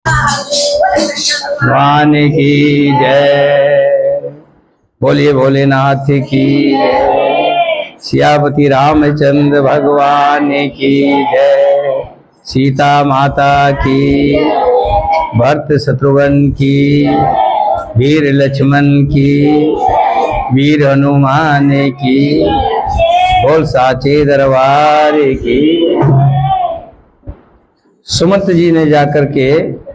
भगवान की जय। बोलिए भोलेनाथ की जय। सियापति रामचंद्र भगवान की जय। सीता माता की, भरत शत्रुघ्न की, वीर लक्ष्मण की, वीर हनुमान की, बोल साचे दरबार की। सुमंत जी ने जाकर के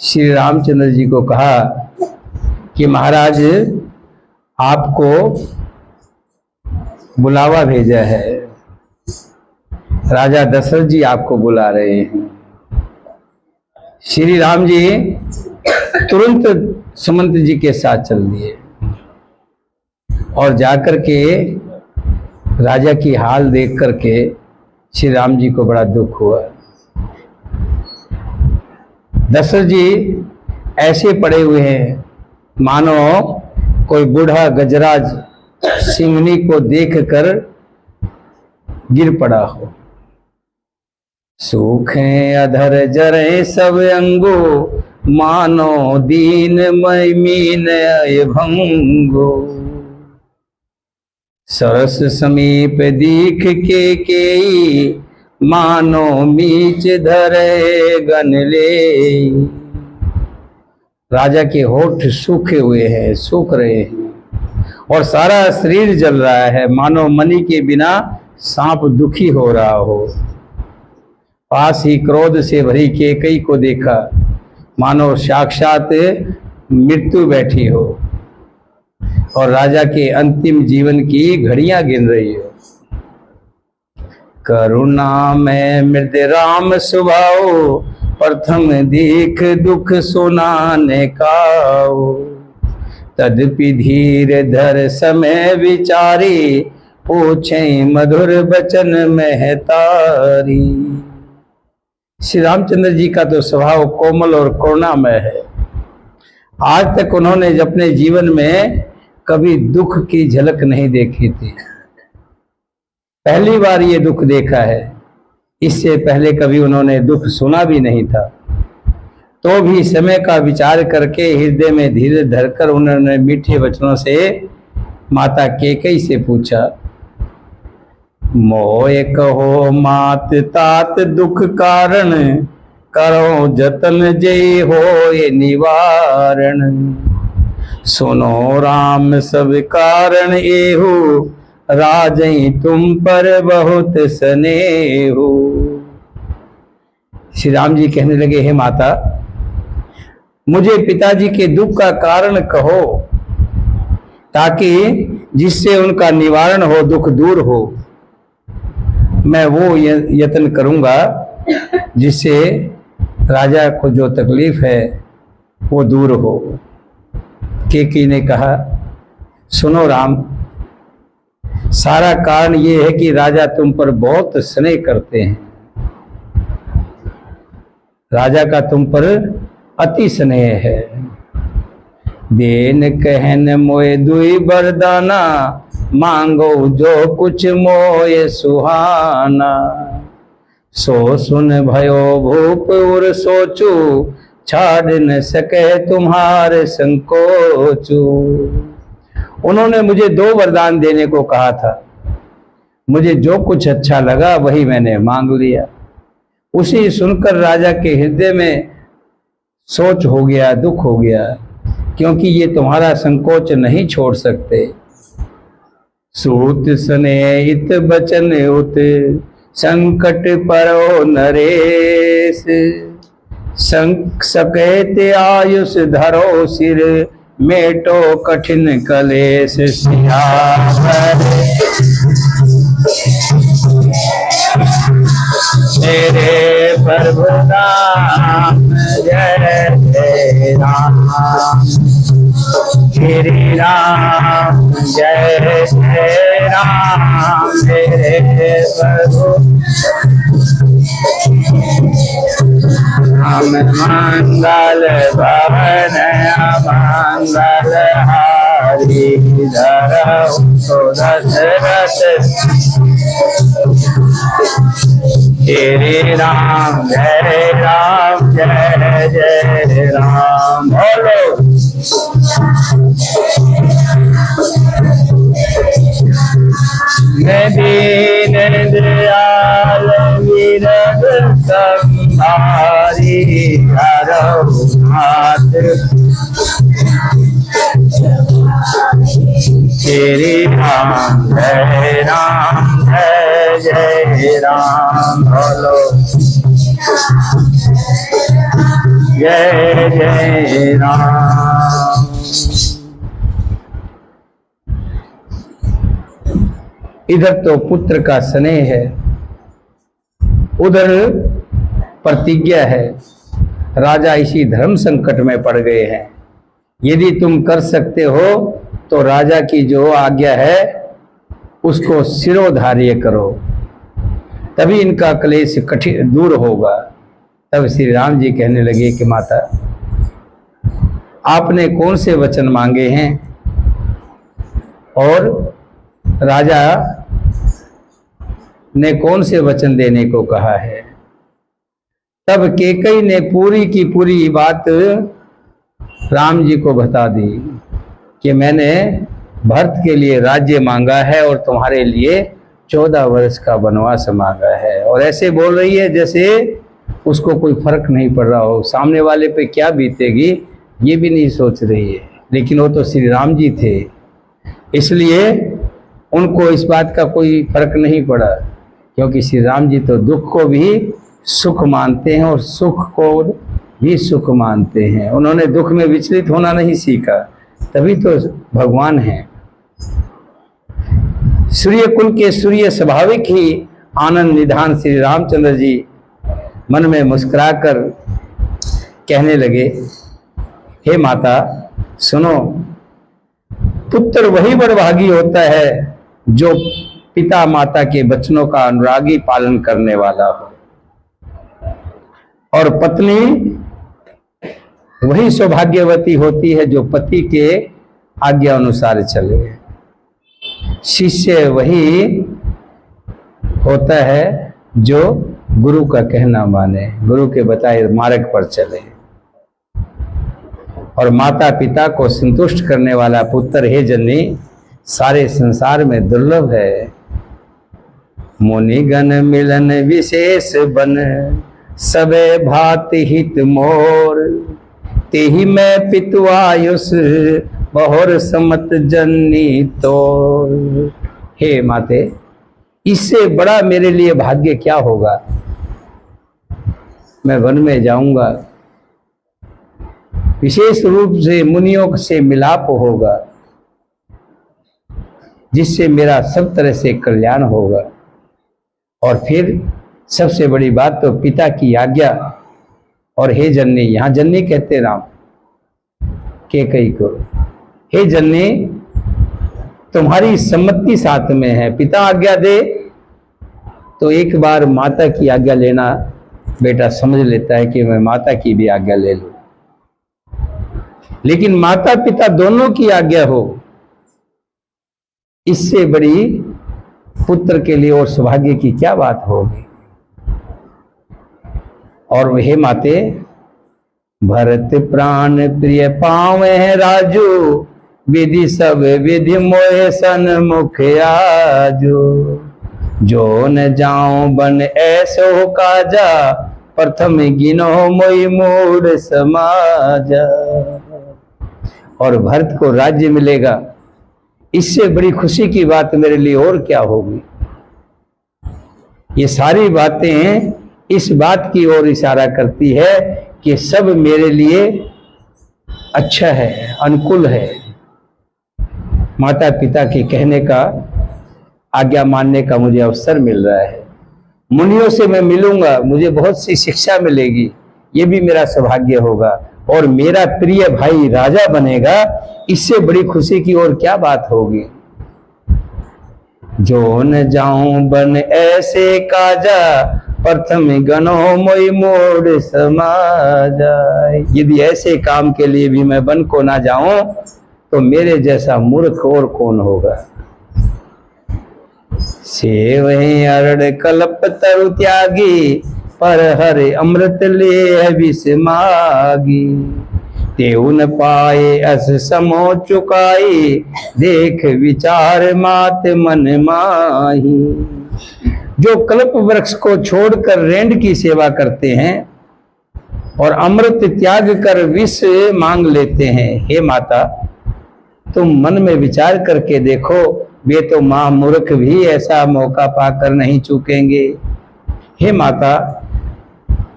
श्री रामचंद्र जी को कहा कि महाराज आपको बुलावा भेजा है, राजा दशरथ जी आपको बुला रहे हैं। श्री राम जी तुरंत सुमंत जी के साथ चल दिए और जाकर के राजा की हाल देख करके श्री राम जी को बड़ा दुख हुआ। दशरथ जी ऐसे पड़े हुए हैं मानो कोई बूढ़ा गजराज सिंहनी को देखकर गिर पड़ा हो। सूखे अधर जरे सब अंगो, मानो दीन मीन भंगो। सरस समीप दीख के मानो मीच धरे गन ले। राजा के होठ सूखे हुए हैं, सूख रहे हैं और सारा शरीर जल रहा है, मानो मणि के बिना सांप दुखी हो रहा हो। पास ही क्रोध से भरी कैकेयी को देखा, मानो साक्षात मृत्यु बैठी हो और राजा के अंतिम जीवन की घड़ियां गिन रही हो। करुणा में मृद राम स्वभाव, प्रथम देख दुख सुनाने काओ। तदपि धीर धर समय विचारी, पूछे मधुर बचन महतारी। श्री रामचंद्र जी का तो स्वभाव कोमल और करुणामय है। आज तक उन्होंने अपने जीवन में कभी दुख की झलक नहीं देखी थी, पहली बार ये दुख देखा है। इससे पहले कभी उन्होंने दुख सुना भी नहीं था। तो भी समय का विचार करके हृदय में धीरे धरकर उन्होंने मीठे वचनों से माता कैकेयी से पूछा, मोए कहो मात तात दुख कारण, करो जतन जय होए निवारण। सुनो राम सब कारण एहु, राजई तुम पर बहुत स्नेहु। श्री राम जी कहने लगे, हे माता, मुझे पिताजी के दुख का कारण कहो, ताकि जिससे उनका निवारण हो, दुख दूर हो। मैं वो यत्न करूंगा जिससे राजा को जो तकलीफ है वो दूर हो। कैकेयी ने कहा, सुनो राम, सारा कारण ये है कि राजा तुम पर बहुत स्नेह करते हैं। राजा का तुम पर अति स्नेह है। देन कहन मोए दुई वरदाना, मांगो जो कुछ मोए सुहाना। सो सुन भयो भूप उर सोचू, छाड़ न सके तुम्हारे संकोचू। उन्होंने मुझे 2 वरदान देने को कहा था, मुझे जो कुछ अच्छा लगा वही मैंने मांग लिया। उसी सुनकर राजा के हृदय में सोच हो गया, दुख हो गया, क्योंकि ये तुम्हारा संकोच नहीं छोड़ सकते। सूत स्नेहित बचन उत, संकट परो नरेश। सकैत आयुष धरो सिर, मेटो कठिन कलेश। तेरे प्रभु नाम जय जय राम, श्री राम जय जय राम। तेरे प्रभु राम मंगल भवन मंगल हारी, धरऊ तो दशरथ श्री राम जय मैं दीन दयाल विरद संभारी रघुनाथ श्री राम जय राम बोलो जय जय राम। इधर तो पुत्र का स्नेह है, उधर प्रतिज्ञा है। राजा इसी धर्म संकट में पड़ गए हैं। यदि तुम कर सकते हो तो राजा की जो आज्ञा है उसको सिरोधार्य करो, तभी इनका क्लेश कठिन दूर होगा। तब श्री राम जी कहने लगे कि माता, आपने कौन से वचन मांगे हैं और राजा ने कौन से वचन देने को कहा है। तब कैकेयी ने पूरी की पूरी बात राम जी को बता दी कि मैंने भरत के लिए राज्य मांगा है और तुम्हारे लिए 14 वर्ष का वनवास मांगा है। और ऐसे बोल रही है जैसे उसको कोई फर्क नहीं पड़ रहा हो, सामने वाले पे क्या बीतेगी ये भी नहीं सोच रही है। लेकिन वो तो श्री राम जी थे, इसलिए उनको इस बात का कोई फर्क नहीं पड़ा, क्योंकि श्री राम जी तो दुख को भी सुख मानते हैं और सुख को भी सुख मानते हैं। उन्होंने दुख में विचलित होना नहीं सीखा, तभी तो भगवान हैं। सूर्य कुल के सूर्य स्वाभाविक ही आनंद निधान श्री रामचंद्र जी मन में मुस्कुराकर कहने लगे, हे माता सुनो, पुत्र वही बड़भागी होता है जो पिता माता के वचनों का अनुरागी पालन करने वाला हो, और पत्नी वही सौभाग्यवती होती है जो पति के आज्ञा अनुसार चले। शिष्य वही होता है जो गुरु का कहना माने, गुरु के बताए मार्ग पर चले। और माता पिता को संतुष्ट करने वाला पुत्र हे जननी सारे संसार में दुर्लभ है। मुनिगण मिलन विशेष बन, सबे भात हित मोर, तेहि मैं पितु आयुष बहुर समत जननी तोर। हे माते, इससे बड़ा मेरे लिए भाग्य क्या होगा। मैं वन में जाऊंगा, विशेष रूप से मुनियों से मिलाप होगा, जिससे मेरा सब तरह से कल्याण होगा। और फिर सबसे बड़ी बात तो पिता की आज्ञा। और हे जननी, यहां जननी कहते राम कैकेयी को, हे जननी तुम्हारी सम्मति साथ में है। पिता आज्ञा दे तो एक बार माता की आज्ञा लेना बेटा समझ लेता है कि मैं माता की भी आज्ञा ले लूं, लेकिन माता पिता दोनों की आज्ञा हो, इससे बड़ी पुत्र के लिए और सौभाग्य की क्या बात होगी। और हे माते, भरत प्राण प्रिय पावे राजू, विधि सब विधि मोहे सन्मुख आजू। जो न जाऊं बन ऐसो काजा, प्रथम गिनो मोई मूड समाजा। और भरत को राज्य मिलेगा, इससे बड़ी खुशी की बात मेरे लिए और क्या होगी। ये सारी बातें इस बात की ओर इशारा करती है कि सब मेरे लिए अच्छा है, अनुकूल है। माता पिता के कहने का, आज्ञा मानने का मुझे अवसर मिल रहा है। मुनियों से मैं मिलूंगा, मुझे बहुत सी शिक्षा मिलेगी, ये भी मेरा सौभाग्य होगा। और मेरा प्रिय भाई राजा बनेगा, इससे बड़ी खुशी की और क्या बात होगी। जो न जाऊं बन ऐसे काजा, प्रथम गनो मोई मोड़ समाजा। यदि ऐसे काम के लिए भी मैं बन को ना जाऊं तो मेरे जैसा मूर्ख और कौन होगा। सेव अरड़ कल्प तरु त्यागी, पर हरे अमृत ले विष मागी। तेऊ न पाए अस समो चुकाई, देख विचार मात मन माही। जो कल्प वृक्ष को छोड़कर रेंड की सेवा करते हैं और अमृत त्याग कर विष मांग लेते हैं, हे माता तुम मन में विचार करके देखो, वे तो महामूर्ख भी ऐसा मौका पाकर नहीं चूकेंगे। हे माता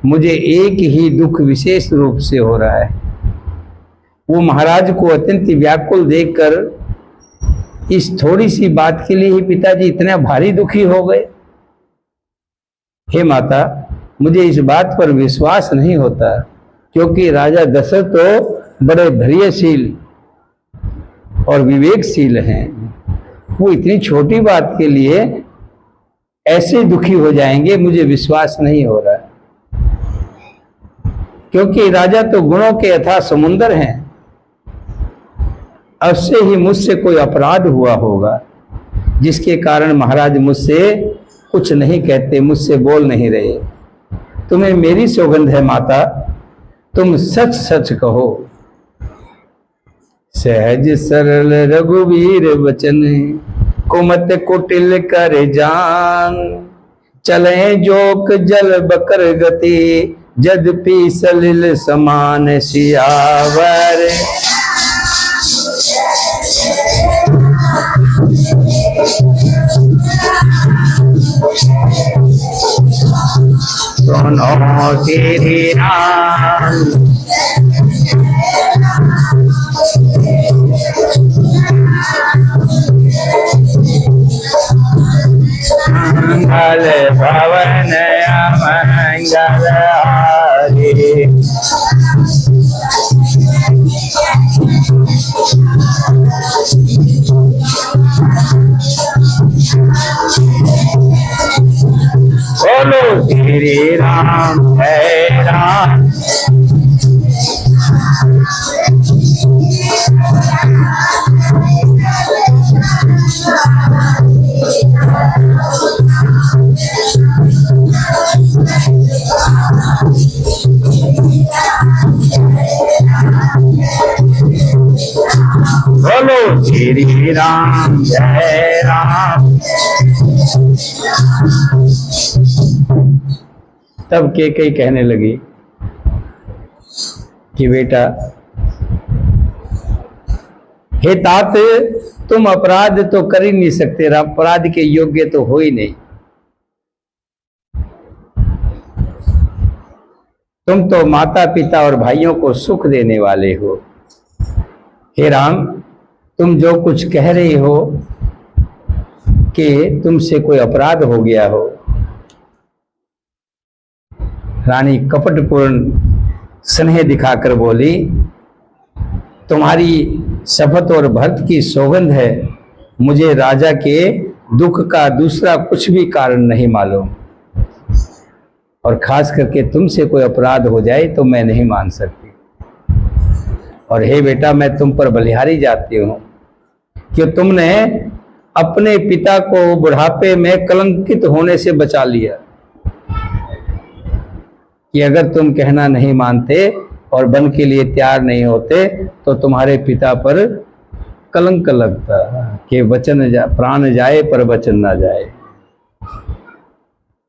मुझे एक ही दुख विशेष रूप से हो रहा है। वो महाराज को अत्यंत व्याकुल देखकर इस थोड़ी सी बात के लिए ही पिताजी इतने भारी दुखी हो गए। हे माता मुझे इस बात पर विश्वास नहीं होता, क्योंकि राजा दशरथ तो बड़े धैर्यशील और विवेकशील हैं। वो इतनी छोटी बात के लिए ऐसे दुखी हो जाएंगे, मुझे विश्वास नहीं हो रहा, क्योंकि राजा तो गुणों के अथाह समुंदर हैं। अवश्य ही मुझसे कोई अपराध हुआ होगा जिसके कारण महाराज मुझसे कुछ नहीं कहते, मुझसे बोल नहीं रहे। तुम्हें मेरी सौगंध है माता, तुम सच सच कहो। सहज सरल रघुवीर वचन, कुमत कुटिल कर जान। चले जोक जल बकर गति, जदपि सलिल समान सियावर। दोनों तेरे नाम मंगल भवन मंगल हारी। बोलो श्री राम है राम। बोलो श्री राम जय राम। तब कैकेयी कहने लगी कि बेटा, हे तात, तुम अपराध तो कर ही नहीं सकते, अपराध के योग्य तो हो ही नहीं। तुम तो माता पिता और भाइयों को सुख देने वाले हो। हे राम, तुम जो कुछ कह रहे हो कि तुमसे कोई अपराध हो गया हो। रानी कपटपूर्ण स्नेह दिखाकर बोली, तुम्हारी शपथ और भरत की सौगंध है, मुझे राजा के दुख का दूसरा कुछ भी कारण नहीं मालूम, और खास करके तुमसे कोई अपराध हो जाए तो मैं नहीं मान सकती। और हे बेटा, मैं तुम पर बलिहारी जाती हूँ कि तुमने अपने पिता को बुढ़ापे में कलंकित होने से बचा लिया, कि अगर तुम कहना नहीं मानते और वन के लिए तैयार नहीं होते तो तुम्हारे पिता पर कलंक लगता कि वचन प्राण जाए पर वचन ना जाए।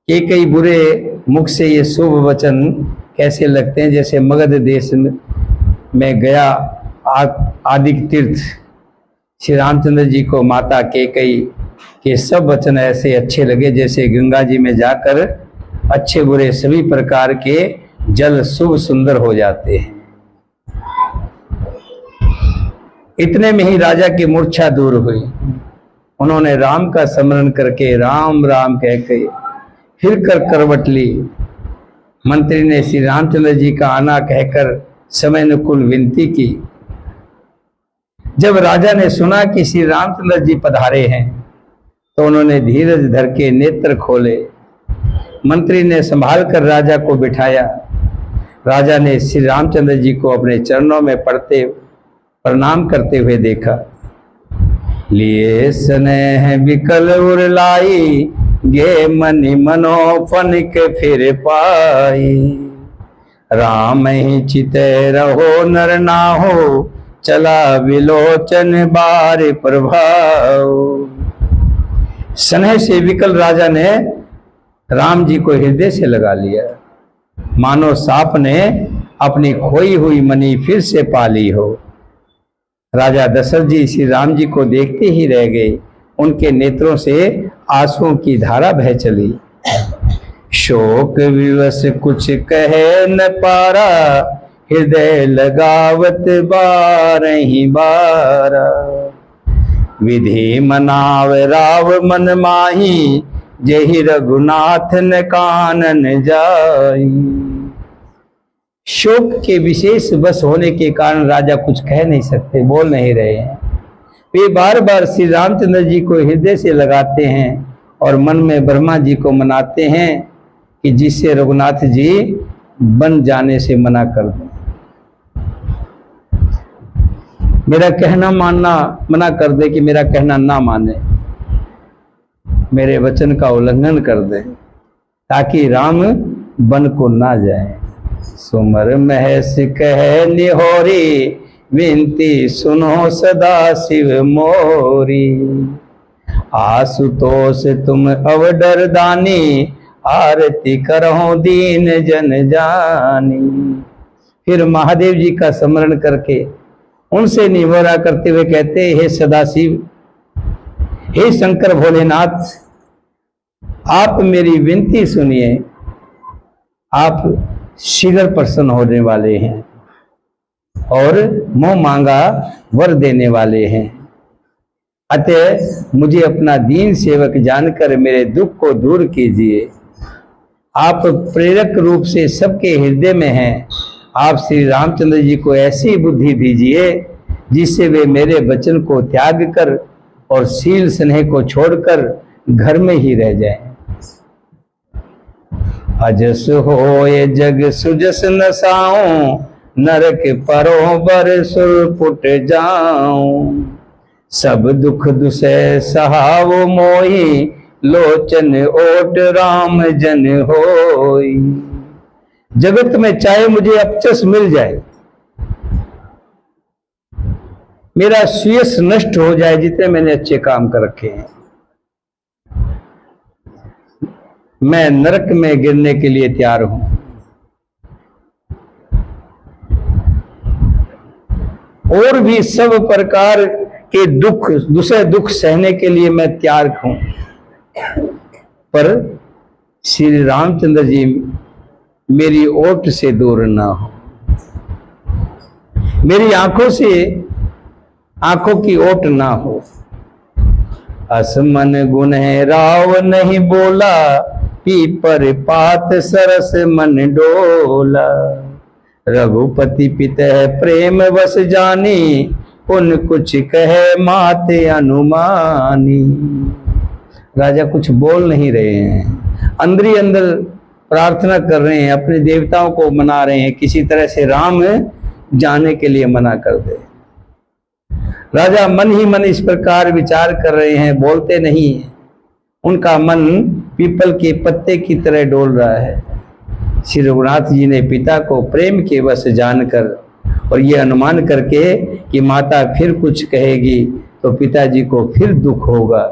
कि कई बुरे मुख से ये शुभ वचन कैसे लगते हैं, जैसे मगध देश में गया आदिक तीर्थ श्री रामचंद्र जी को माता कैकेयी के सब वचन ऐसे अच्छे लगे जैसे गंगा जी में जाकर अच्छे बुरे सभी प्रकार के जल शुभ सुंदर हो जाते हैं। इतने में ही राजा की मूर्छा दूर हुई। उन्होंने राम का स्मरण करके राम राम कह के फिर कर करवट ली। मंत्री ने श्री रामचंद्र जी का आना कहकर समयानुकूल विनती की। जब राजा ने सुना कि श्री रामचंद्र जी पधारे हैं तो उन्होंने धीरज धर के नेत्र खोले। मंत्री ने संभाल कर राजा को बिठाया। राजा ने श्री रामचंद्र जी को अपने चरणों में पड़ते प्रणाम करते हुए देखा। लिए स्नेह विकल उरलाई, गे मनि मनो फनिक फिर पाई। राम ही चिते रहो नर नाहो, चला विलोचन बार प्रभाव। स्नेह से विकल राजा ने राम जी को हृदय से लगा लिया, मानो सांप ने अपनी खोई हुई मणि फिर से पा ली हो। राजा दशरथ जी श्री राम जी को देखते ही रह गए, उनके नेत्रों से आंसुओं की धारा बह चली। शोक विवश कुछ कहे न पारा, हृदय लगावत बारही बारा। विधि मनाव राव मन माही, जेहि रघुनाथ न कानन जाई। शोक के विशेष वश होने के कारण राजा कुछ कह नहीं सकते, बोल नहीं रहे हैं। वे बार बार श्री रामचंद्र जी को हृदय से लगाते हैं और मन में ब्रह्मा जी को मनाते हैं कि जिससे रघुनाथ जी बन जाने से मना कर दें, मेरा कहना मानना मना कर दे, कि मेरा कहना ना माने, मेरे वचन का उल्लंघन कर दे, ताकि राम बन को ना जाए। सुमर महस कह निहोरी, विनती सुनो सदा शिव मोरी। आशुतोष तुम अवडर दानी, आरती करहो दीन जन जानी। फिर महादेव जी का स्मरण करके उनसे निहोरा करते हुए कहते, हे सदाशिव, हे शंकर भोलेनाथ, आप मेरी विनती सुनिए। आप शीघ्र प्रसन्न होने वाले हैं और मुंह मांगा वर देने वाले हैं। अतः मुझे अपना दीन सेवक जानकर मेरे दुख को दूर कीजिए। आप प्रेरक रूप से सबके हृदय में हैं। आप श्री रामचंद्र जी को ऐसी बुद्धि दीजिए जिससे वे मेरे वचन को त्याग कर और शील स्नेह को छोड़कर घर में ही रह जाएं। अजस होए जग सुजस नसाऊं, नरक परो बर सुर पुट जाऊं। सब दुख दुसै सहाव मोही, लोचन ओट राम जन होई। जगत में चाहे मुझे अपचस मिल जाए, मेरा सुयस नष्ट हो जाए, जितने मैंने अच्छे काम कर रखे हैं, मैं नरक में गिरने के लिए तैयार हूं। और भी सब प्रकार के दुख, दूसरे दुख सहने के लिए मैं तैयार हूं, पर श्री रामचंद्र जी मेरी ओट से दूर ना हो, मेरी आंखों से आंखों की ओट ना हो। असमन गुण है राव नहीं बोला, पीपर पात सरस मन डोला। रघुपति पितः प्रेम वस जानी, पुन कुछ कहे माते अनुमानी। राजा कुछ बोल नहीं रहे हैं, अंदर ही अंदर प्रार्थना कर रहे हैं, अपने देवताओं को मना रहे हैं, किसी तरह से राम जाने के लिए मना कर दे। राजा मन ही मन इस प्रकार विचार कर रहे हैं, बोलते नहीं हैं। उनका मन पीपल के पत्ते की तरह डोल रहा है। श्री रघुनाथ जी ने पिता को प्रेम के वश जानकर और ये अनुमान करके कि माता फिर कुछ कहेगी तो पिताजी को फिर दुख होगा,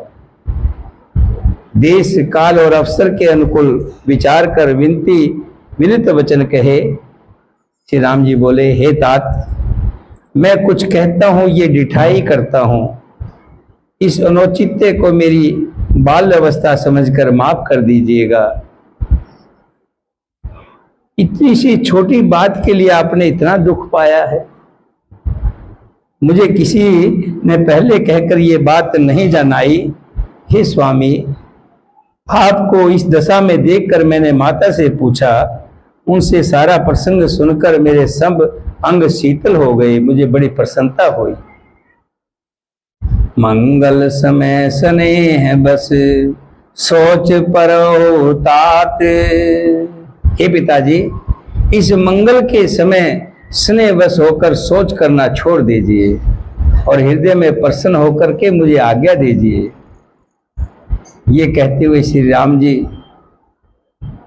देश काल और अवसर के अनुकूल विचार कर विनित वचन कहे। श्री राम जी बोले, हे तात, मैं कुछ कहता हूं ये डिठाई करता हूं, इस अनौचित्य को मेरी बाल अवस्था समझकर माफ कर दीजिएगा। इतनी सी छोटी बात के लिए आपने इतना दुख पाया है। मुझे किसी ने पहले कहकर ये बात नहीं जनाई। हे स्वामी, आपको इस दशा में देखकर मैंने माता से पूछा, उनसे सारा प्रसंग सुनकर मेरे सब अंग शीतल हो गए, मुझे बड़ी प्रसन्नता हुई। मंगल समय स्नेह बस सोच परो तात। हे पिताजी, इस मंगल के समय स्नेह वश होकर सोच करना छोड़ दीजिए और हृदय में प्रसन्न होकर के मुझे आज्ञा दीजिए। ये कहते हुए श्री राम जी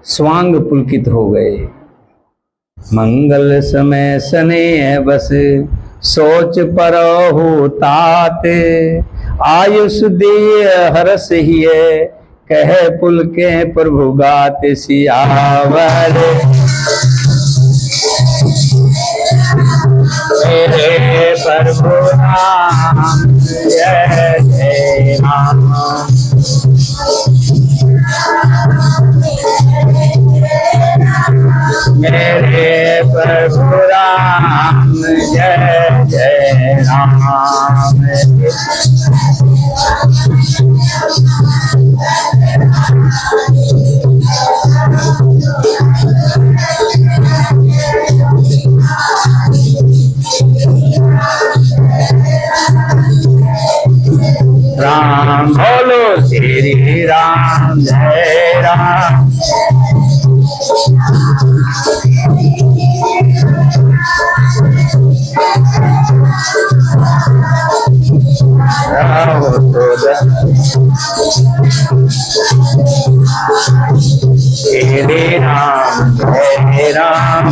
स्वांग पुलकित हो गए। मंगल समय स्नेह बस सोच परहु तात, आयुष दिय हरस हिय कह पुल के प्रभु गात। सियावर मेरे प्रभु राम जय जय राम। मेरे प्रभु राम जय जय राम। राम बोलो श्री राम जय राम। श्री राम जय राम।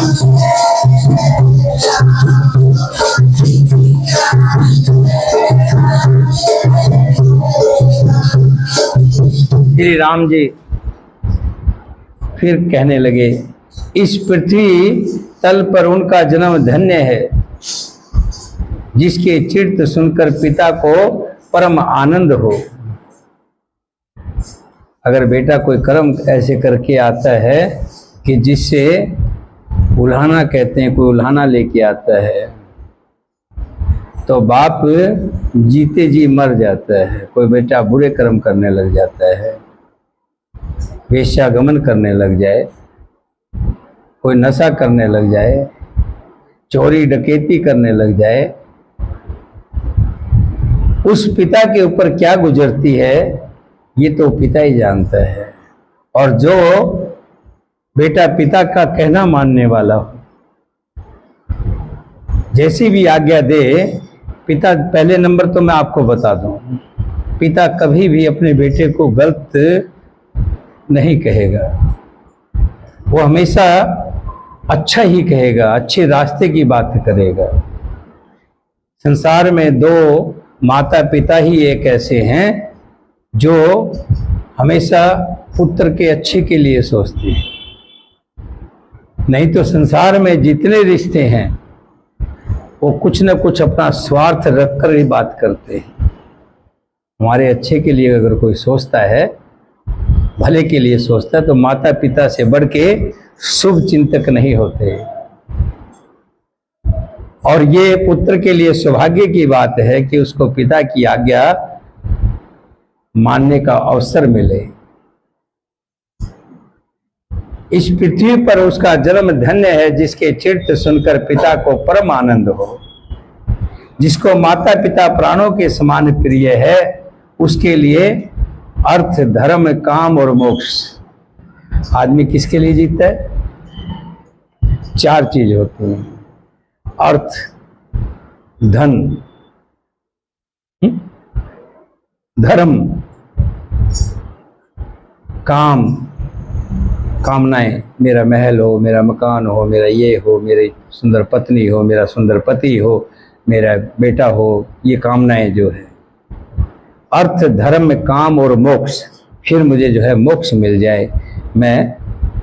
श्री राम जी फिर कहने लगे, इस पृथ्वी तल पर उनका जन्म धन्य है जिसके चरित्र सुनकर पिता को परम आनंद हो। अगर बेटा कोई कर्म ऐसे करके आता है कि जिससे उल्हाना कहते हैं, कोई उल्हाना लेके आता है, तो बाप जीते जी मर जाता है। कोई बेटा बुरे कर्म करने लग जाता है, वेश्यागमन करने लग जाए, कोई नशा करने लग जाए, चोरी डकैती करने लग जाए, उस पिता के ऊपर क्या गुजरती है ये तो पिता ही जानता है। और जो बेटा पिता का कहना मानने वाला हो, जैसी भी आज्ञा दे पिता, पहले नंबर तो मैं आपको बता दूं, पिता कभी भी अपने बेटे को गलत नहीं कहेगा। वो हमेशा अच्छा ही कहेगा, अच्छे रास्ते की बात करेगा। संसार में दो माता पिता ही एक ऐसे हैं जो हमेशा पुत्र के अच्छे के लिए सोचते हैं। नहीं तो संसार में जितने रिश्ते हैं वो कुछ न कुछ अपना स्वार्थ रखकर ही बात करते हैं। हमारे अच्छे के लिए अगर कोई सोचता है, भले के लिए सोचता है, तो माता पिता से बढ़ के शुभ चिंतक नहीं होते। और ये पुत्र के लिए सौभाग्य की बात है कि उसको पिता की आज्ञा मानने का अवसर मिले। इस पृथ्वी पर उसका जन्म धन्य है जिसके चरित्र सुनकर पिता को परम आनंद हो। जिसको माता पिता प्राणों के समान प्रिय है, उसके लिए अर्थ, धर्म, काम और मोक्ष। आदमी किसके लिए जीता है? चार चीज होती हैं, अर्थ, धन, धर्म, काम, कामनाएं। मेरा महल हो, मेरा मकान हो, मेरा ये हो, मेरी सुंदर पत्नी हो, मेरा सुंदर पति हो, मेरा बेटा हो, ये कामनाएं जो है। अर्थ, धर्म, काम और मोक्ष। फिर मुझे जो है मोक्ष मिल जाए, मैं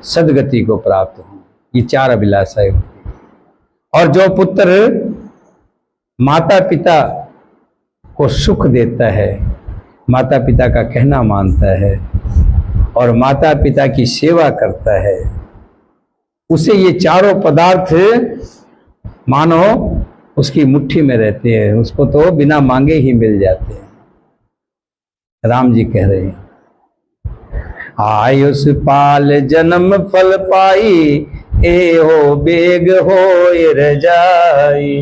सदगति को प्राप्त हूँ। ये चार अभिलाषाएं होती हैं। और जो पुत्र माता पिता को सुख देता है, माता पिता का कहना मानता है और माता पिता की सेवा करता है, उसे ये चारों पदार्थ मानो उसकी मुट्ठी में रहते हैं, उसको तो बिना मांगे ही मिल जाते हैं। राम जी कह रहे हैं, आयुष पाल जन्म फल पाई, ए हो बेग हो रजाई,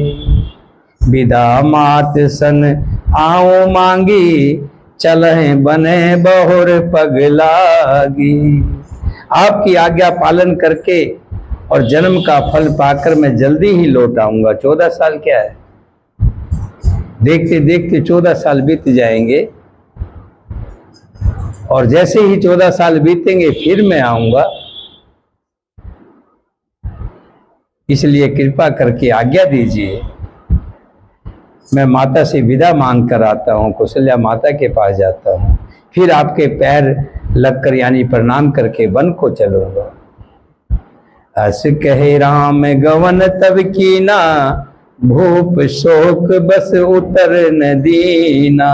विदा मात सन आओ मांगी, चले बने बहुर पगलागी। आपकी आज्ञा पालन करके और जन्म का फल पाकर मैं जल्दी ही लौट आऊंगा। 14 साल क्या है, देखते देखते 14 साल बीत जाएंगे और जैसे ही 14 साल बीतेंगे फिर मैं आऊंगा। इसलिए कृपा करके आज्ञा दीजिए, मैं माता से विदा मांग कर आता हूँ, कौशल्या माता के पास जाता हूँ, फिर आपके पैर लगकर यानी प्रणाम करके वन को चलूंगा। अस कहे राम गवन तब कीना, भूप शोक बस उतर न दीना।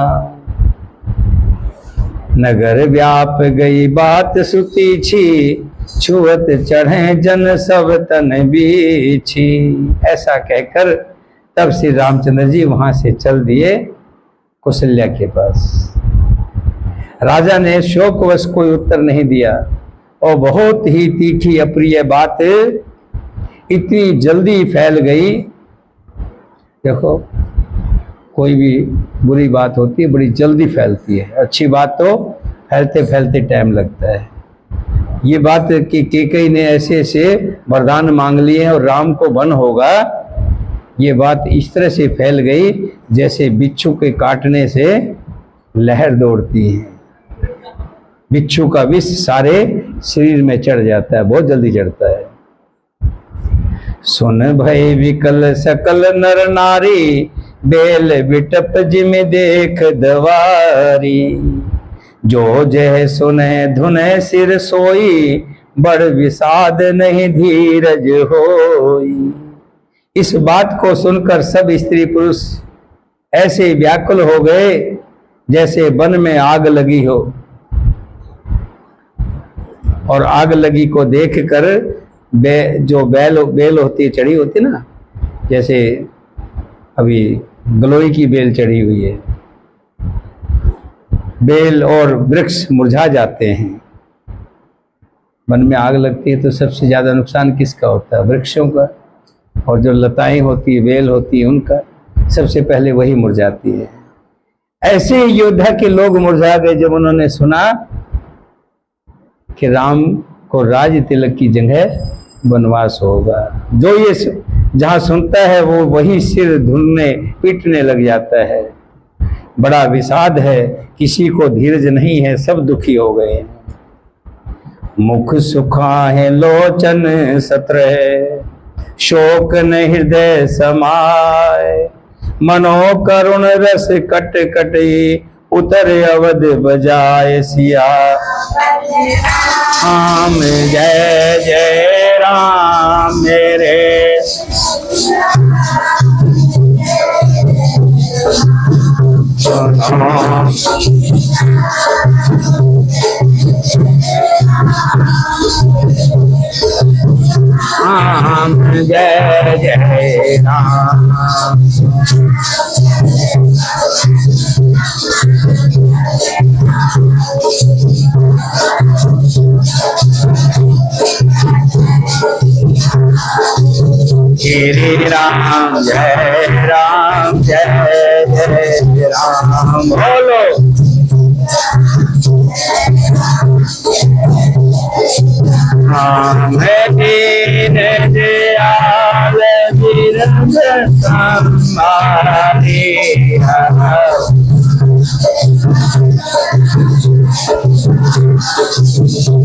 नगर व्याप गई बात सुती छी, छुअत चढ़े जन सब तन बीछी। ऐसा कहकर तब श्री रामचंद्र जी वहां से चल दिए कौशल्या के पास। राजा ने शोकवश कोई उत्तर नहीं दिया और बहुत ही तीखी अप्रिय बात इतनी जल्दी फैल गई। देखो, कोई भी बुरी बात होती है बड़ी जल्दी फैलती है, अच्छी बात तो फैलते फैलते टाइम लगता है। ये बात कि कैकेयी ने ऐसे ऐसे वरदान मांग लिए और राम को वन होगा, ये बात इस तरह से फैल गई जैसे बिच्छू के काटने से लहर दौड़ती है। बिच्छू का विष सारे शरीर में चढ़ जाता है, बहुत जल्दी चढ़ता है। सुन भय विकल सकल नर नारी, बेल बिटप जिम देख दवारी। जो जह सुने धुने सिर सोई, बड़ विषाद नहीं धीरज होई। इस बात को सुनकर सब स्त्री पुरुष ऐसे व्याकुल हो गए जैसे वन में आग लगी हो, और आग लगी को देखकर जो बेल होती है, चढ़ी होती है ना, जैसे अभी गलोई की बेल चढ़ी हुई है, बेल और वृक्ष मुरझा जाते हैं। वन में आग लगती है तो सबसे ज्यादा नुकसान किसका होता है? वृक्षों का, और जो लताएं होती है, बेल होती है, उनका सबसे पहले वही मुरझाती है। ऐसे योद्धा के लोग मुरझा गए जब उन्होंने सुना कि राम को राज तिलक की जगह वनवास होगा। जो ये जहां सुनता है वो वही सिर धुलने पीटने लग जाता है। बड़ा विषाद है, किसी को धीरज नहीं है, सब दुखी हो गए। मुख सुखा है लोचन सत्र है, शोक न हृदय समाय। मनो करुण रस कट कटी, उतर अवध बजाए सिया। राम जय जय राम मेरे। राम जय जय राम। श्री राम जय राम जय जय राम बोलो। राम दीन दयाल बिरंग संभारे।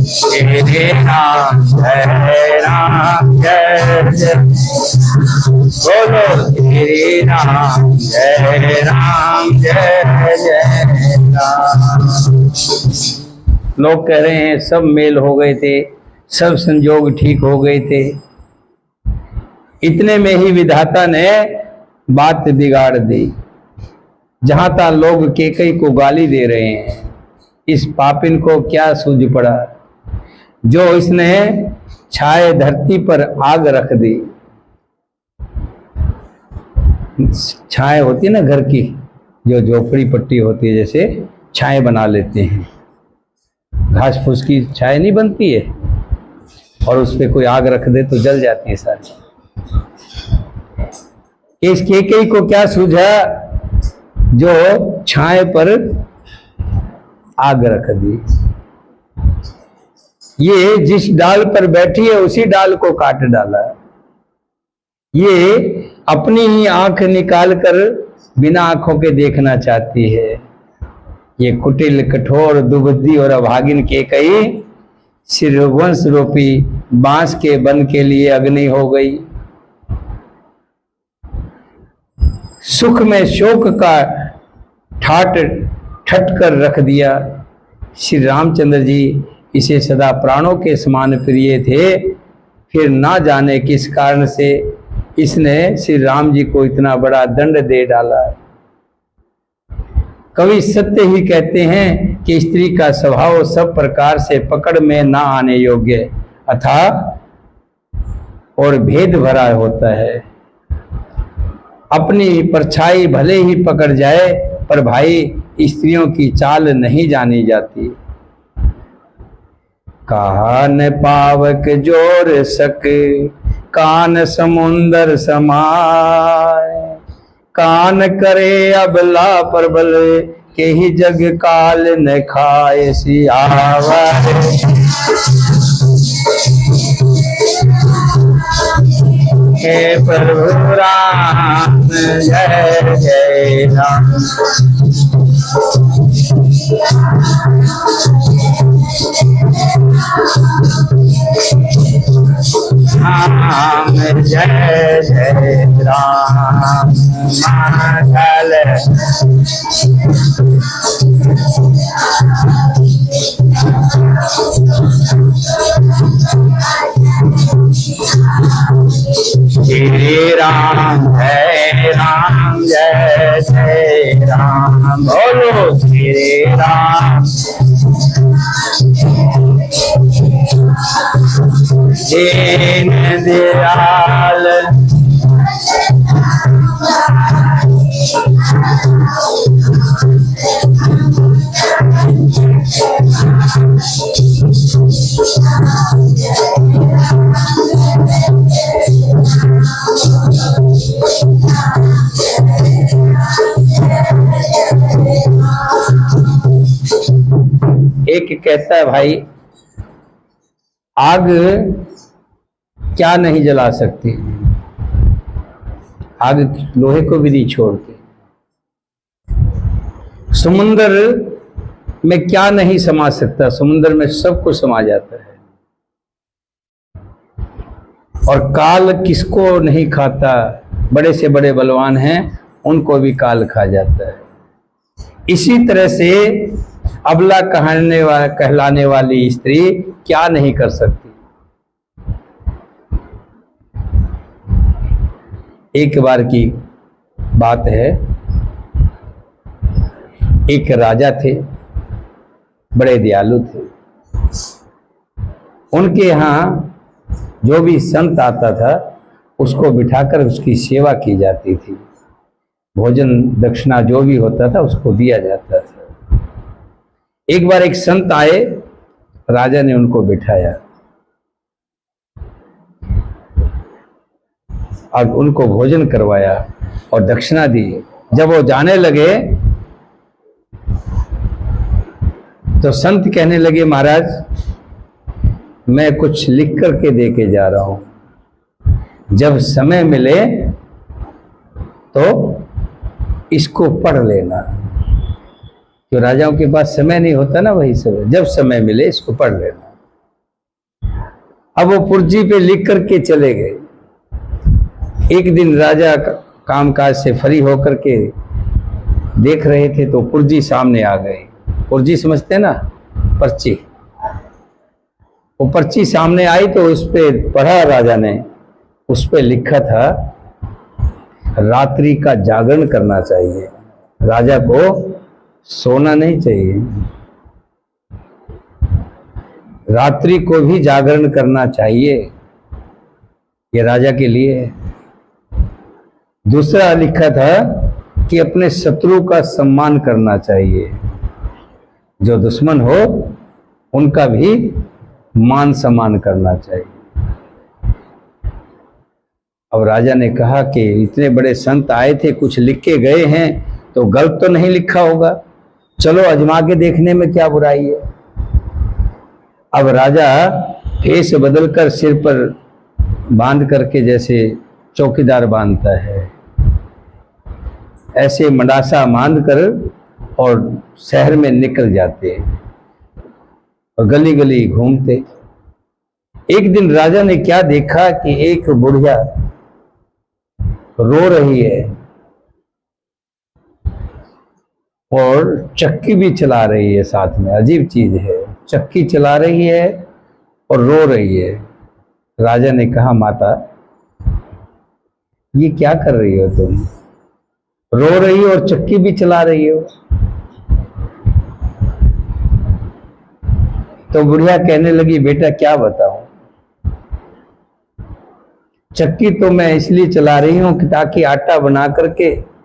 श्री राम जय राम जय जय बोलो। श्री राम जय राम जय जय राम। लोग कह रहे हैं सब मेल हो गए थे, सब संजोग ठीक हो गए थे। इतने में ही विधाता ने बात बिगाड़ दी। जहां तक लोग कैकेयी को गाली दे रहे हैं, इस पापिन को क्या सूझ पड़ा जो इसने छाए धरती पर आग रख दी। छाए होती है ना घर की, जो झोपड़ी पट्टी होती है, जैसे छाए बना लेते हैं, घास फूस की छाए नहीं बनती है, और उस पर कोई आग रख दे तो जल जाती है सारी। इस कैकेयी को क्या सूझा जो छाए पर आग रख दी। ये जिस डाल पर बैठी है उसी डाल को काट डाला। ये अपनी ही आंख निकाल कर बिना आंखों के देखना चाहती है। ये कुटिल कठोर दुबुद्धि और अभागिन कैकेयी सिरवंश रूपी बांस के बन के लिए अग्नि हो गई। सुख में शोक का ठाट ठट कर रख दिया। श्री रामचंद्र जी इसे सदा प्राणों के समान प्रिय थे, फिर ना जाने किस कारण से इसने श्री राम जी को इतना बड़ा दंड दे डाला। कवि सत्य ही कहते हैं कि स्त्री का स्वभाव सब प्रकार से पकड़ में ना आने योग्य अथा और भेद भरा होता है। अपनी परछाई भले ही पकड़ जाए, पर भाई स्त्रियों की चाल नहीं जानी जाती। कान पावक जोर सक कान समुंदर समाय, कान करे अबला परबल के ही जग काल न खाए सियावर। हे प्रभु राम जय जय राम। राम जय जय राम मंगल। श्री राम जय जय राम। बोलो श्री राम दीन दयाल। एक कहता है भाई, आग क्या नहीं जला सकती, आग लोहे को भी नहीं छोड़ती। समुंदर में क्या नहीं समा सकता, समुंदर में सब कुछ समा जाता है। और काल किसको नहीं खाता, बड़े से बड़े बलवान हैं उनको भी काल खा जाता है। इसी तरह से अबला कहलाने वाली स्त्री क्या नहीं कर सकती। एक बार की बात है, एक राजा थे, बड़े दयालु थे। उनके यहाँ जो भी संत आता था उसको बिठाकर उसकी सेवा की जाती थी। भोजन दक्षिणा जो भी होता था उसको दिया जाता था। एक बार एक संत आए, राजा ने उनको बिठाया और उनको भोजन करवाया और दक्षिणा दी। जब वो जाने लगे तो संत कहने लगे, महाराज मैं कुछ लिख करके दे के जा रहा हूं, जब समय मिले तो इसको पढ़ लेना। जो राजाओं के पास समय नहीं होता ना, वही समय, जब समय मिले इसको पढ़ लेना। अब वो पुर्जी पे लिख करके चले गए। एक दिन राजा कामकाज से फ्री होकर के देख रहे थे तो पुर्जी सामने आ गई। पुर्जी समझते ना, पर्ची। वो पर्ची सामने आई तो उस पे पढ़ा राजा ने, उस पे लिखा था रात्रि का जागरण करना चाहिए, राजा को सोना नहीं चाहिए, रात्रि को भी जागरण करना चाहिए, ये राजा के लिए। दूसरा लिखा था कि अपने शत्रु का सम्मान करना चाहिए, जो दुश्मन हो उनका भी मान सम्मान करना चाहिए। अब राजा ने कहा कि इतने बड़े संत आए थे, कुछ लिख के गए हैं तो गलत तो नहीं लिखा होगा, चलो अजमा के देखने में क्या बुराई है। अब राजा फेस बदलकर सिर पर बांध करके, जैसे चौकीदार बांधता है, ऐसे मंडासा बांध कर और शहर में निकल जाते और गली गली घूमते। एक दिन राजा ने क्या देखा कि एक बुढ़िया रो रही है और चक्की भी चला रही है साथ में। अजीब चीज है, चक्की चला रही है और रो रही है। राजा ने कहा, माता ये क्या कर रही हो तुम? रो रही हो और चक्की भी चला रही हो। तो बुढ़िया कहने लगी, बेटा क्या बताऊं, चक्की तो मैं इसलिए चला रही हूं कि ताकि आटा बना करके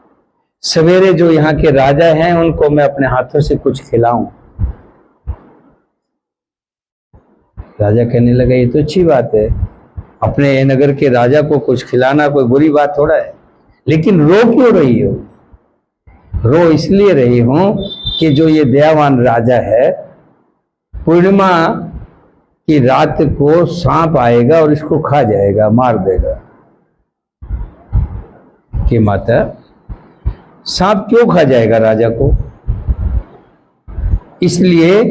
सवेरे जो यहाँ के राजा हैं उनको मैं अपने हाथों से कुछ खिलाऊं। राजा कहने लगा, ये तो अच्छी बात है, अपने नगर के राजा को कुछ खिलाना कोई बुरी बात थोड़ा है, लेकिन रो क्यों रही हो? रो इसलिए रही हूं कि जो ये दयावान राजा है, पूर्णिमा की रात को सांप आएगा और इसको खा जाएगा, मार देगा। कि माता सांप क्यों खा जाएगा राजा को? इसलिए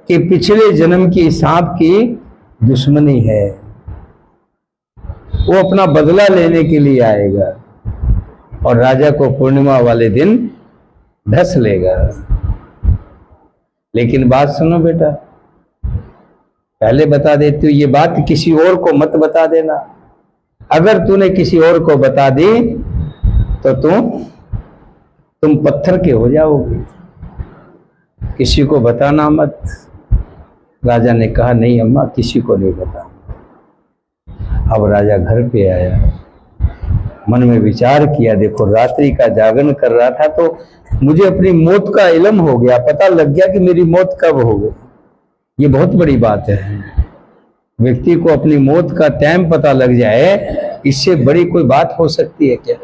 कि पिछले जन्म की सांप की दुश्मनी है, वो अपना बदला लेने के लिए आएगा और राजा को पूर्णिमा वाले दिन ढस लेगा। लेकिन बात सुनो बेटा, पहले बता देती हूँ, ये बात किसी और को मत बता देना। अगर तूने किसी और को बता दी तो तुम पत्थर के हो जाओगे, किसी को बताना मत। राजा ने कहा, नहीं अम्मा, किसी को नहीं बताऊंगा। अब राजा घर पे आया, मन में विचार किया, देखो रात्रि का जागरण कर रहा था तो मुझे अपनी मौत का इल्म हो गया, पता लग गया कि मेरी मौत कब हो गई। ये बहुत बड़ी बात है, व्यक्ति को अपनी मौत का टाइम पता लग जाए, इससे बड़ी कोई बात हो सकती है क्या?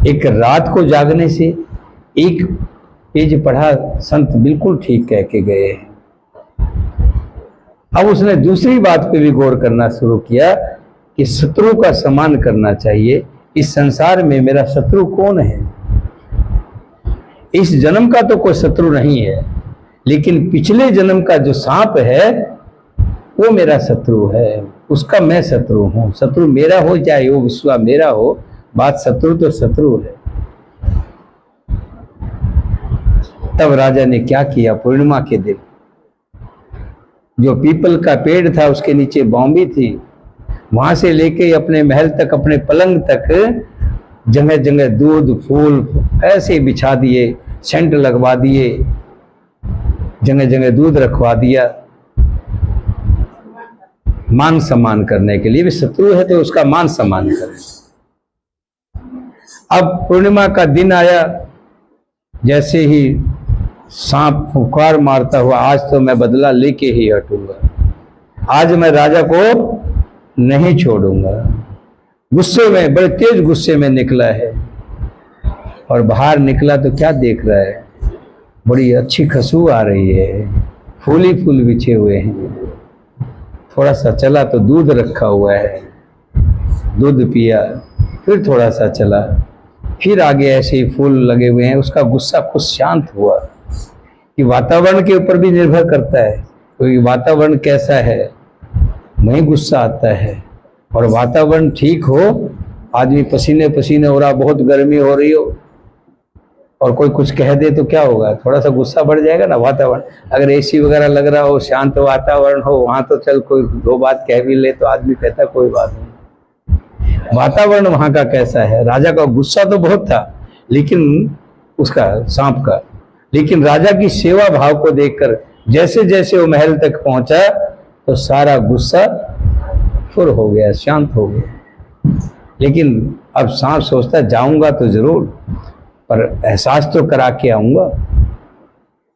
एक रात को जागने से एक पेज पढ़ा, संत बिल्कुल ठीक कह के गए हैं। अब उसने दूसरी बात पे भी गौर करना शुरू किया कि शत्रु का सम्मान करना चाहिए। इस संसार में मेरा शत्रु कौन है? इस जन्म का तो कोई शत्रु नहीं है, लेकिन पिछले जन्म का जो सांप है वो मेरा शत्रु है, उसका मैं शत्रु हूं। शत्रु मेरा हो चाहे वो विश्वा मेरा हो, बात शत्रु तो शत्रु है। तब राजा ने क्या किया, पूर्णिमा के दिन जो पीपल का पेड़ था उसके नीचे बॉम्बी थी, वहां से लेके अपने महल तक, अपने पलंग तक जगह जगह दूध फूल ऐसे बिछा दिए, सेंट लगवा दिए, जगह जगह दूध रखवा दिया, मान सम्मान करने के लिए। भी शत्रु है तो उसका मान सम्मान करें। अब पूर्णिमा का दिन आया, जैसे ही सांप फुकार मारता हुआ, आज तो मैं बदला लेके ही हटूंगा, आज मैं राजा को नहीं छोड़ूंगा। गुस्से में, बड़े तेज गुस्से में निकला है और बाहर निकला तो क्या देख रहा है, बड़ी अच्छी खुशबू आ रही है, फूल ही फूल बिछे हुए हैं। थोड़ा सा चला तो दूध रखा हुआ है, दूध पिया, फिर थोड़ा सा चला, फिर आगे ऐसे ही फूल लगे हुए हैं। उसका गुस्सा कुछ शांत हुआ। कि वातावरण के ऊपर भी निर्भर करता है, क्योंकि वातावरण कैसा है वहीं गुस्सा आता है। और वातावरण ठीक हो, आदमी पसीने पसीने हो रहा, बहुत गर्मी हो रही हो और कोई कुछ कह दे तो क्या होगा, थोड़ा सा गुस्सा बढ़ जाएगा ना। वातावरण अगर एसी वगैरह लग रहा हो, शांत वातावरण हो, वहां तो चल कोई दो बात कह भी ले तो आदमी कहता कोई बात नहीं। वातावरण वहां का कैसा है? राजा का गुस्सा तो बहुत था, लेकिन उसका सांप का, लेकिन राजा की सेवा भाव को देखकर जैसे जैसे वो महल तक पहुंचा तो सारा गुस्सा फुर हो गया, शांत हो गया। लेकिन अब सांप सोचता जाऊंगा तो जरूर, पर एहसास तो करा के आऊंगा।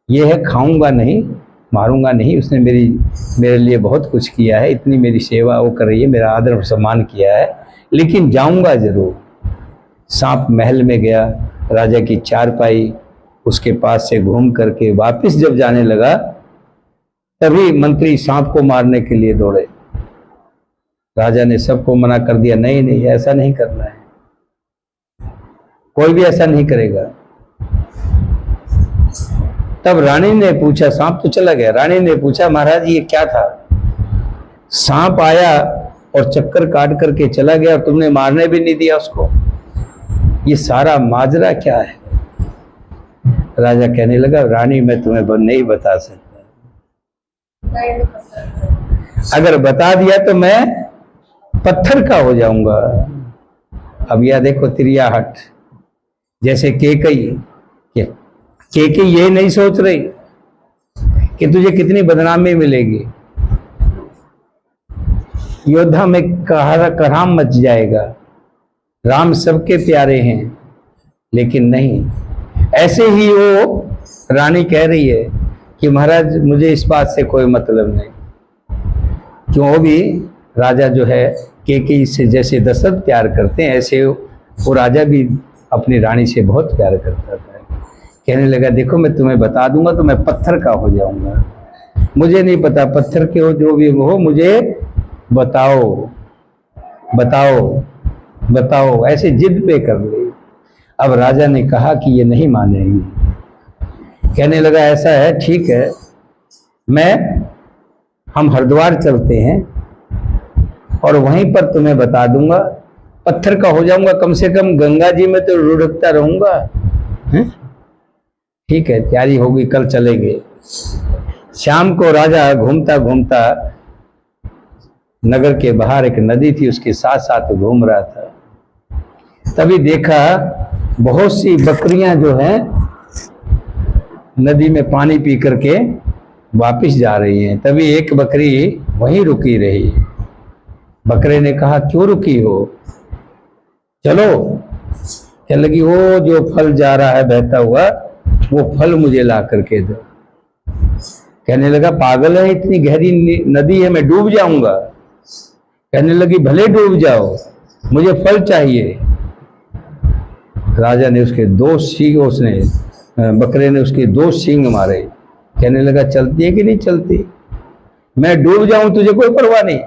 ये है, खाऊंगा नहीं, मारूंगा नहीं। उसने मेरे लिए बहुत कुछ किया है, इतनी मेरी सेवा वो कर रही है, मेरा आदर सम्मान किया है, लेकिन जाऊंगा जरूर। सांप महल में गया, राजा की चारपाई उसके पास से घूम करके वापस जब जाने लगा, तभी मंत्री सांप को मारने के लिए दौड़े। राजा ने सबको मना कर दिया, नहीं नहीं ऐसा नहीं करना है, कोई भी ऐसा नहीं करेगा। तब रानी ने पूछा, सांप तो चला गया, रानी ने पूछा महाराज ये क्या था? सांप आया और चक्कर काट करके चला गया और तुमने मारने भी नहीं दिया उसको, ये सारा माजरा क्या है? राजा कहने लगा, रानी मैं तुम्हें नहीं बता सकता, अगर बता दिया तो मैं पत्थर का हो जाऊंगा। अब यह देखो तिरियाहट, जैसे केकई ये नहीं सोच रही कि तुझे कितनी बदनामी मिलेगी, योद्धा में कराम मच जाएगा, राम सबके प्यारे हैं, लेकिन नहीं। ऐसे ही वो रानी कह रही है कि महाराज मुझे इस बात से कोई मतलब नहीं, क्यों वो भी राजा जो है केकई से जैसे दशरथ प्यार करते हैं, ऐसे वो राजा भी अपनी रानी से बहुत प्यार करता था। कहने लगा देखो मैं तुम्हें बता दूंगा तो मैं पत्थर का हो जाऊंगा, मुझे नहीं पता पत्थर के हो जो भी हो, मुझे बताओ बताओ बताओ, ऐसे जिद पे कर ली। अब राजा ने कहा कि ये नहीं मानेगी। कहने लगा ऐसा है, ठीक है, हम हरिद्वार चलते हैं और वहीं पर तुम्हें बता दूंगा, पत्थर का हो जाऊंगा, कम से कम गंगा जी में तो लुढ़कता रहूंगा। ठीक है, तैयारी होगी, कल चलेंगे। शाम को राजा घूमता घूमता नगर के बाहर एक नदी थी, उसके साथ साथ घूम रहा था। तभी देखा बहुत सी बकरियां जो हैं नदी में पानी पी करके वापिस जा रही हैं। तभी एक बकरी वहीं रुकी रही। बकरे ने कहा क्यों रुकी हो, चलो। कहने लगी वो जो फल जा रहा है बहता हुआ, वो फल मुझे ला करके दो। कहने लगा पागल है, इतनी गहरी नदी है, मैं डूब जाऊंगा। कहने लगी भले डूब जाओ, मुझे फल चाहिए। राजा ने उसके दो सींग, बकरे ने उसके दो सींग मारे। कहने लगा चलती है कि नहीं चलती, मैं डूब जाऊं तुझे कोई परवाह नहीं,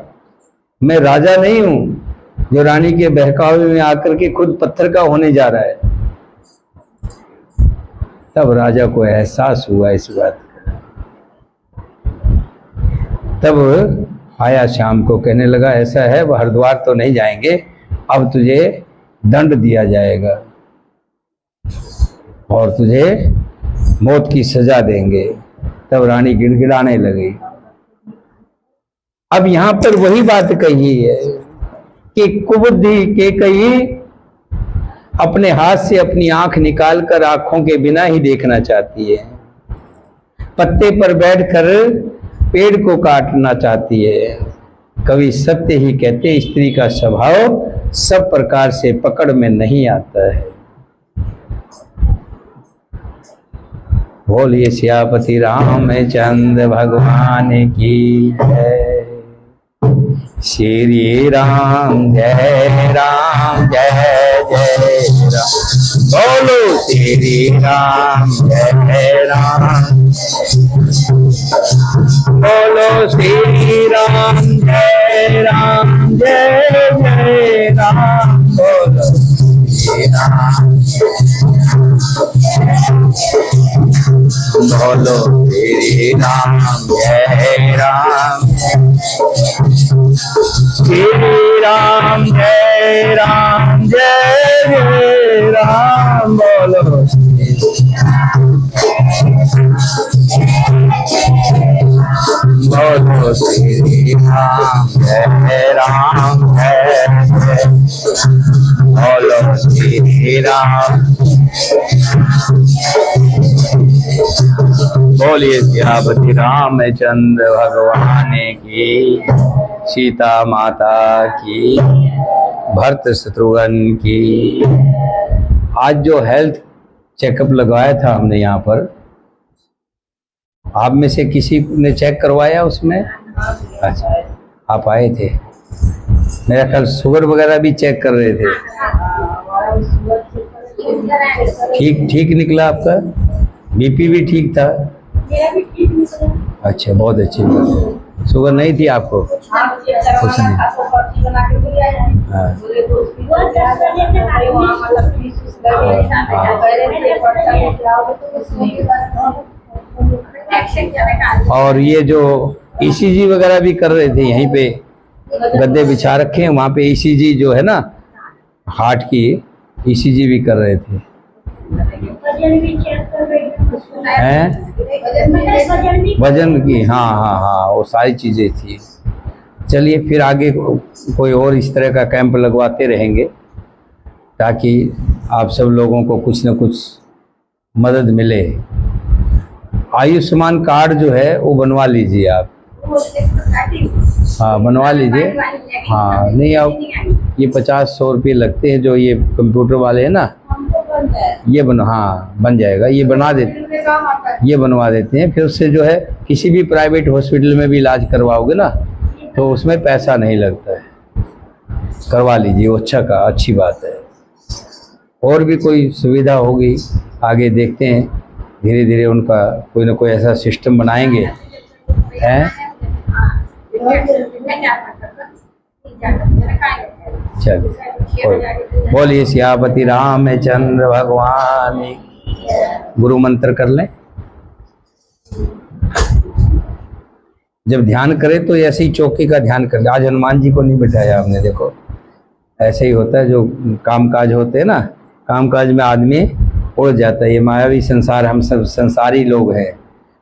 मैं राजा नहीं हूं जो रानी के बहकावे में आकर के खुद पत्थर का होने जा रहा है। तब राजा को एहसास हुआ इस बात का। तब आया शाम को, कहने लगा ऐसा है, वह हरिद्वार तो नहीं जाएंगे, अब तुझे दंड दिया जाएगा और तुझे मौत की सजा देंगे। तब रानी गिड़गिड़ाने लगी। अब यहां पर वही बात कही है कि कुबुद्धि केकई अपने हाथ से अपनी आंख निकालकर आंखों के बिना ही देखना चाहती है, पत्ते पर बैठकर पेड़ को काटना चाहती है। कवि सत्य ही कहते, स्त्री का स्वभाव सब प्रकार से पकड़ में नहीं आता है। बोलिए सियापति रामचंद्र भगवान की जय। श्री राम जय राम जय जय राम, बोलो श्री राम जय राम, बोलो श्री राम जय राम जय जय राम, बोलो श्री राम, बोलो श्री राम जय राम, श्री राम जय राम जय जय राम, बोलो बोलो श्री राम जय राम जय जय, बोलो श्री राम, बोलिए सियापति रामचंद्र भगवान की, सीता माता की, भरत शत्रुघ्न की। आज जो हेल्थ चेकअप लगवाया था हमने यहाँ पर, आप में से किसी ने चेक करवाया उसमें? अच्छा, आप आए थे, मेरा ख्याल शुगर वगैरह भी चेक कर रहे थे। ठीक निकला आपका? बीपी भी ठीक था? अच्छा, बहुत अच्छी बात। शुगर नहीं थी आपको? कुछ नहीं। हाँ। और ये जो ईसीजी वगैरह भी कर रहे थे, यहीं पे गद्दे बिछा रखे हैं, वहाँ पे ईसीजी जो है ना हार्ट की, ईसीजी भी कर रहे थे। हैं वजन की, हाँ हाँ हाँ, वो सारी चीज़ें थी। चलिए फिर आगे कोई और इस तरह का कैंप लगवाते रहेंगे ताकि आप सब लोगों को कुछ न कुछ मदद मिले। आयुष्मान कार्ड जो है वो बनवा लीजिए आप। हाँ बनवा लीजिए। हाँ नहीं, अब ये 50-100 रुपये लगते हैं जो ये कंप्यूटर वाले हैं ना, ये हाँ बन जाएगा, ये बनवा देते हैं। फिर उससे जो है किसी भी प्राइवेट हॉस्पिटल में भी इलाज करवाओगे ना तो उसमें पैसा नहीं लगता है, करवा लीजिए, वो अच्छी बात है। और भी कोई सुविधा होगी आगे देखते हैं, धीरे धीरे उनका कोई ना कोई ऐसा सिस्टम बनाएंगे हैं। चलिए बोलिए सियापति रामचंद्र भगवान। गुरु मंत्र कर लें। जब ध्यान करें तो ऐसे ही चौकी का ध्यान कर ले। आज हनुमान जी को नहीं बिठाया हमने, देखो ऐसे ही होता है, जो कामकाज होते हैं ना, कामकाज में आदमी उड़ जाता है। ये मायावी संसार, हम सब संसारी लोग हैं।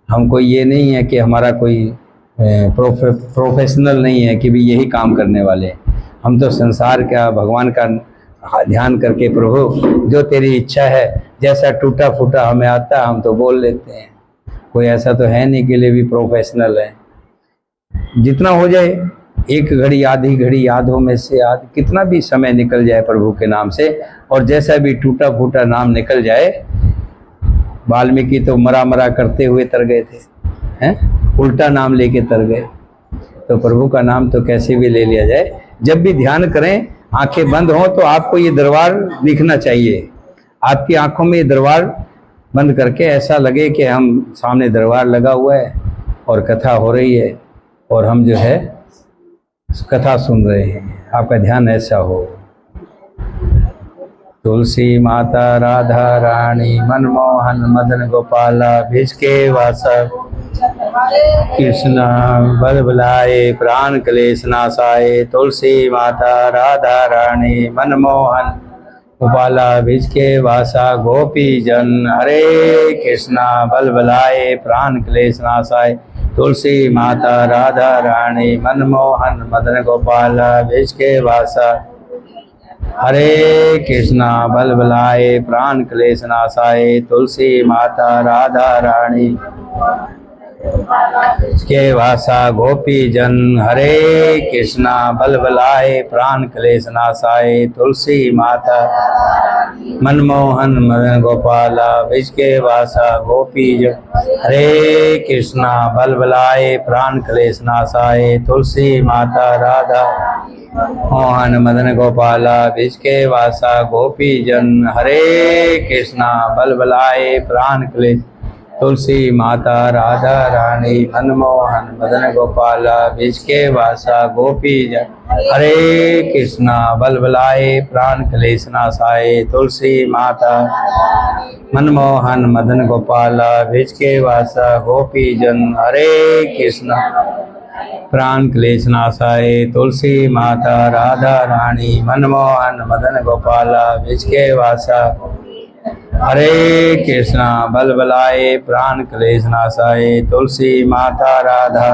हमको ये नहीं है कि हमारा कोई प्रोफेशनल नहीं है कि भी यही काम करने वाले हैं। हम तो संसार का, भगवान का ध्यान करके, प्रभु जो तेरी इच्छा है, जैसा टूटा फूटा हमें आता हम तो बोल लेते हैं। कोई ऐसा तो है नहीं के लिए भी प्रोफेशनल है। जितना हो जाए, एक घड़ी आधी घड़ी यादों में से याद, कितना भी समय निकल जाए प्रभु के नाम से, और जैसा भी टूटा फूटा नाम निकल जाए। वाल्मीकि तो मरा मरा करते हुए तर गए थे, हैं, उल्टा नाम लेके तर गए। तो प्रभु का नाम तो कैसे भी ले लिया जाए। जब भी ध्यान करें, आंखें बंद हों तो आपको ये दरबार दिखना चाहिए। आपकी आंखों में ये दरबार बंद करके ऐसा लगे कि हम सामने दरबार लगा हुआ है और कथा हो रही है और हम जो है कथा सुन रहे हैं। आपका ध्यान ऐसा हो। तुलसी माता राधा रानी मनमोहन मदन गोपाला भिजके वासा कृष्ण बल बुलाए प्राण क्लेश नाशाए। तुलसी माता राधा रानी मनमोहन गोपाला भिजके वासा गोपी जन हरे कृष्णा बल बुलाए प्राण क्लेश नाशाए। तुलसी माता राधा रानी मनमोहन मदन गोपाला भिजके वासा हरे कृष्णा बल बुलाए प्राण क्लेश नाशाए। तुलसी माता राधा रानी के वासा गोपी जन हरे कृष्णा बल बुलाए प्राण क्लेश नाशाए। तुलसी माता मनमोहन मदन गोपाला भिजके वासा गोपी जन हरे कृष्णा बल बुलाए प्राण क्लेश नाशाए। तुलसी माता राधा मोहन मदन गोपाला भिजके वासा गोपी जन हरे कृष्णा बल बुलाए प्राण क्लेश। तुलसी माता राधा रानी मनमोहन मदन गोपाला भिजके वासा गोपी जन हरे कृष्णा बल बुलाए प्राण क्लेश नाशाए। तुलसी माता मनमोहन मदन गोपाला भिजके वासा गोपी जन हरे कृष्णा प्राण क्लेश नाशाए। तुलसी माता राधा रानी मनमोहन मदन गोपाला भिजके वासा हरे कृष्णा बल बुलाए प्राण क्लेश नाशाए। तुलसी माता राधा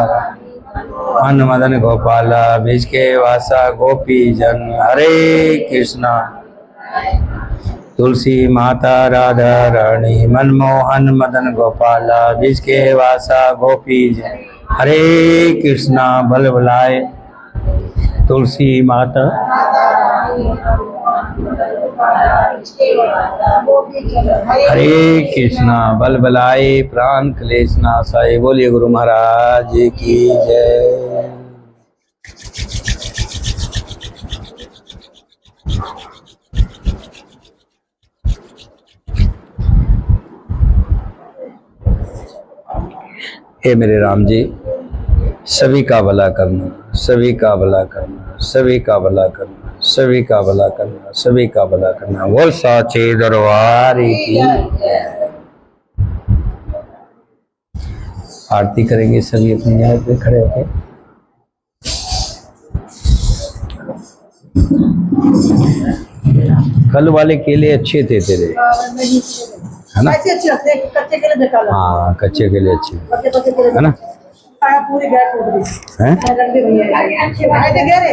मन मदन गोपाला भिजके वासा गोपी जन हरे कृष्णा। तुलसी माता राधा रानी मनमोहन मदन गोपाला भिजके वासा गोपी जन हरे कृष्णा बल बुलाए। तुलसी माता हरे कृष्णा बल बुलाए प्राण क्लेश नाशाए। बोलिए गुरु महाराज की जय। हे मेरे राम जी, सभी का भला करना, सभी का भला करना, सभी का भला करना, सभी का भला करना, सभी का भला करना। बोल साचे दरबार की। आरती करेंगे सभी अपनी जगह पे खड़े होकर। कल वाले केले अच्छे थे तेरे। है ना। ऐसे अच्छी लगती है, कच्चे केले बेकार लगते हाँ कच्चे के लिए अच्छी हैं, पके केले है ना। पूरी गैस टूट गई है गंदे भैया ऐसे कह रहे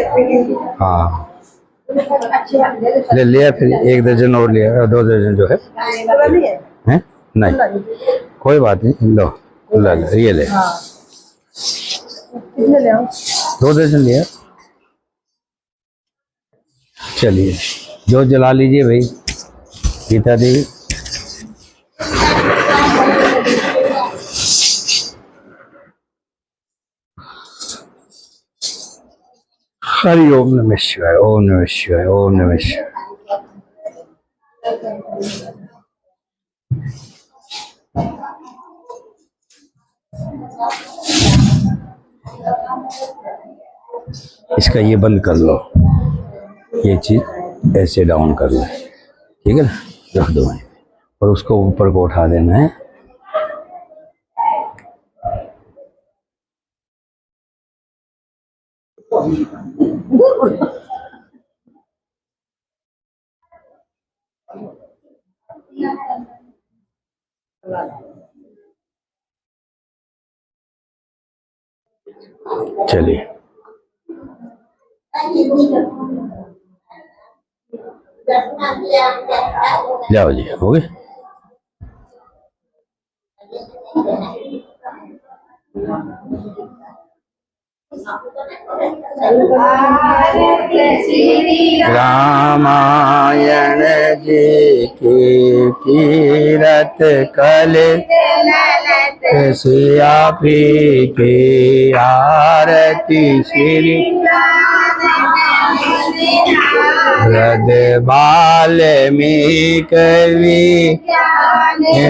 हाँ अच्छी बात है ले लिया, फिर 1 दर्जन और लिया, 2 दर्जन जो है। हैं नहीं कोई बात नहीं, लो लो लो ये ले। हाँ कितने ले आऊं? 2 दर्जन लिया। चलिए जो जला लीजिए भाई गीता देवी। हरि ओम नमः शिवाय, ओम नमः शिवाय, ओम नमः शिवाय। इसका ये बंद कर लो, ये चीज ऐसे डाउन कर लो, ठीक है ना, रख दो वहीं पे और उसको ऊपर को उठा देना है। चलिए जाओ जी, हो गए। रामायण जी की कीरत कल सिया पी की आरती श्री हृद बाल्मीकि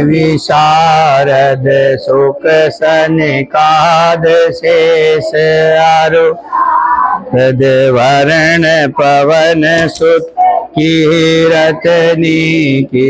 विशारद सुख सनिकाद शेष आरु हृद वरण पवन सुत कीरतनी की